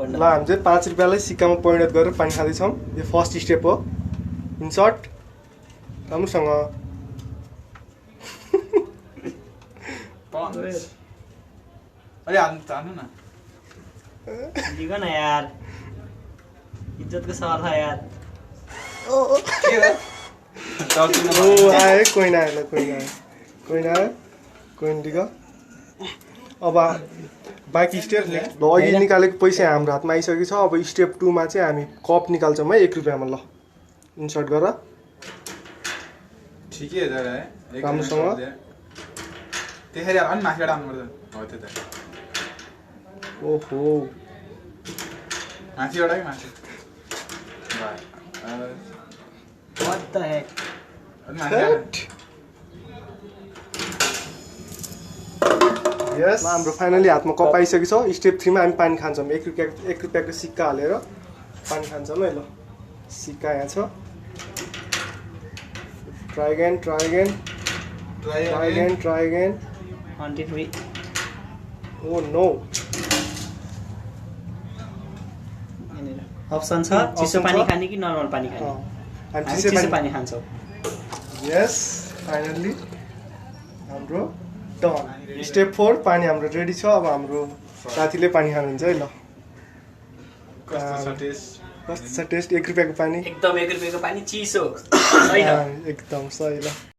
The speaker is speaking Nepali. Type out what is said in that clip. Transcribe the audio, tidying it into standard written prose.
ल हामी चाहिँ 5 रुपैयाँलाई सिक्कामा परिणत गरेर पानी खाँदैछौँ। यो फर्स्ट स्टेप हो। इन सर्ट राम्रोसँग अरे हान्नु न दिगो न यार इज्जतको सवाल छ यार ओ आए कोही नआयो कोही दिगो। अब बाँकी स्टेप ल अघि निकालेको पैसा हाम्रो हातमा आइसकेको छ। अब स्टेप 2 मा चाहिँ हामी कप निकाल्छौँ है 1 रुपैयाँमा। ल इन्सर्ट गर ठिकै छ है राम्रोसँग त्यसरी अनि माथिबाट आउनुपर्छ हो त्यो त ओहो माथिबाट कि माथि व्हाट द हेक अनि माथिबाट यस हाम्रो फाइनली हातमा कप आइसकेको छ। स्टेप 3 मा हामी पानी खान्छौँ। 1 रुपैयाँको सिक्का हालेर पानी खान्छौँ है। ल सिक्का यहाँ छ। Try again 1 2 3 oh no option छ चिसो पानी खाने कि नर्मल पानी खाने हामी चिसो पानी खान्छौँ। यस फाइनली हाम्रो डन। स्टेप 4 पानी हाम्रो रेडी छ। अब हाम्रो साथीले पानी खानुहुन्छ है। ल कस्तो कस्तो छ टेस्ट 1 रुपैयाँको पानी एकदम 1 रुपैयाँको पानी चिसो सही हो एकदम सही। ल